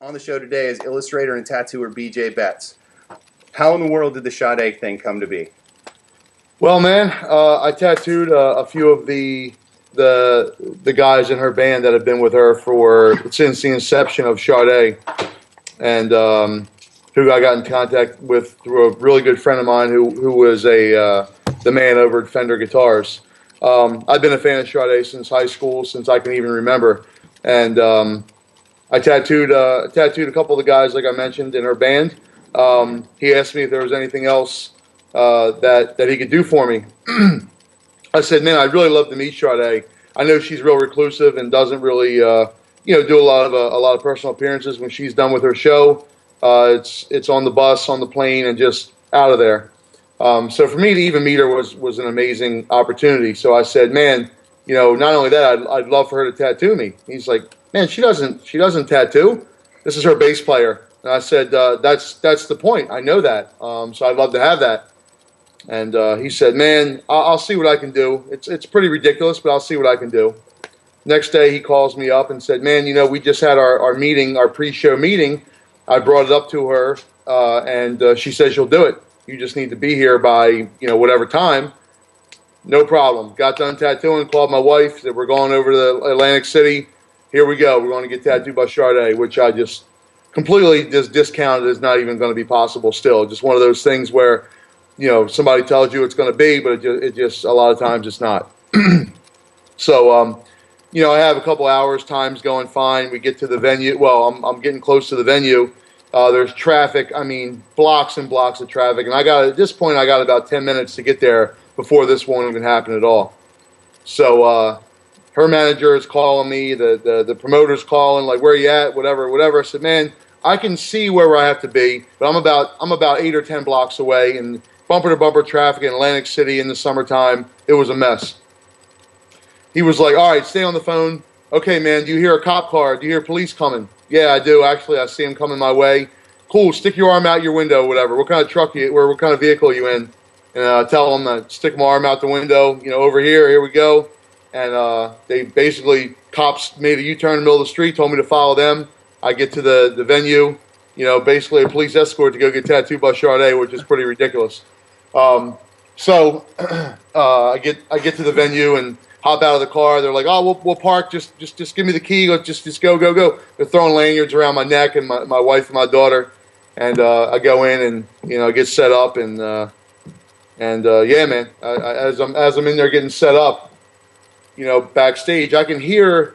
On the show today is illustrator and tattooer BJ Betts. How in the world did the Sade thing come to be? Well, man, I tattooed a few of the guys in her band that have been with her since the inception of Sade, and who I got in contact with through a really good friend of mine who was the man over at Fender Guitars. I've been a fan of Sade since high school, since I can even remember, and I tattooed a couple of the guys, like I mentioned, in her band. He asked me if there was anything else that he could do for me. I said, man, I'd really love to meet Sade. I know she's real reclusive and doesn't really, do a lot of personal appearances when she's done with her show. It's on the bus, on the plane, and just out of there. So for me to even meet her was an amazing opportunity. So I said, man, not only that, I'd love for her to tattoo me. He's like, man, she doesn't tattoo. This is her bass player. And I said, that's the point. I know that. So I'd love to have that. And he said, man, I'll see what I can do. It's pretty ridiculous, but I'll see what I can do. Next day, he calls me up and said, man, we just had our meeting, our pre-show meeting. I brought it up to her, and she says she'll do it. You just need to be here by, whatever time. No problem. Got done tattooing, called my wife, said we're going over to Atlantic City. Here we go. We're going to get tattooed by Sade, which I just completely discounted as not even going to be possible still. Just one of those things where, somebody tells you it's going to be, but it just a lot of times it's not. So, I have a couple hours, time's going fine. We get to the venue. Well, I'm getting close to the venue. There's traffic. I mean, blocks and blocks of traffic. And at this point, I got about 10 minutes to get there before this won't even happen at all. So, her manager is calling me, the promoter's calling, like, where you at, whatever. I said, man, I can see where I have to be, but I'm about 8 or 10 blocks away, and bumper-to-bumper traffic in Atlantic City in the summertime, it was a mess. He was like, all right, stay on the phone. Okay, man, do you hear a cop car? Do you hear police coming? Yeah, I do, actually. I see them coming my way. Cool, stick your arm out your window, whatever. What kind of truck what kind of vehicle are you in? And tell them to stick my arm out the window, over here we go. And they basically, cops made a U-turn in the middle of the street, told me to follow them. I get to the venue, basically a police escort to go get tattooed by Sade, which is pretty ridiculous. So I get to the venue and hop out of the car. They're like, oh, we'll park. Just give me the key. Let's just go. They're throwing lanyards around my neck and my wife and my daughter. And I go in and get set up and yeah, man. As I'm in there getting set up, backstage, I can hear,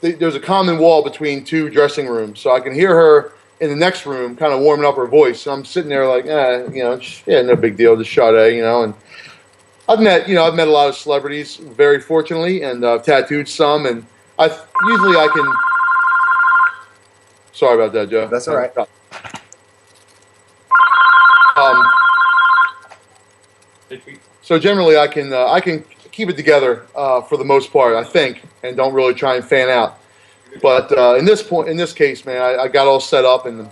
there's a common wall between two dressing rooms, so I can hear her in the next room kind of warming up her voice. So I'm sitting there like, no big deal, just Sade, and I've met a lot of celebrities, very fortunately, and I've tattooed some, and usually I can. Sorry about that, Joe. That's all right. So generally, I can keep it together for the most part, I think, and don't really try and fan out. But in this case, man, I got all set up and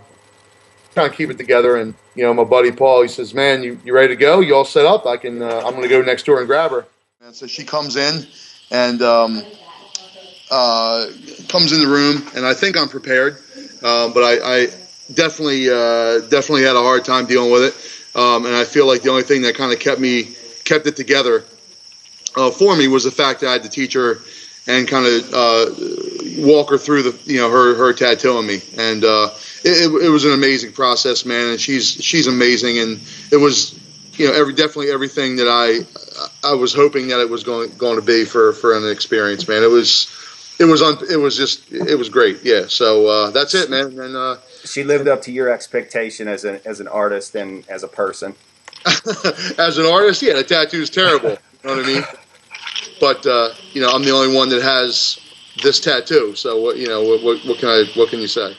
trying to keep it together. And my buddy Paul, he says, "Man, you ready to go? You all set up? I'm going to go next door and grab her." And so she comes in and comes in the room, and I think I'm prepared, but I definitely had a hard time dealing with it, and I feel like the only thing that kind of kept it together for me was the fact that I had to teach her and kind of walk her through her tattooing me, and it was an amazing process, man. And she's amazing, and it was definitely everything that I was hoping that it was going to be for an experience, man. It was great, yeah. So that's it, man. And she lived up to your expectation as an artist and as a person. As an artist, yeah, the tattoo is terrible. You know what I mean? But I'm the only one that has this tattoo. So what can you say?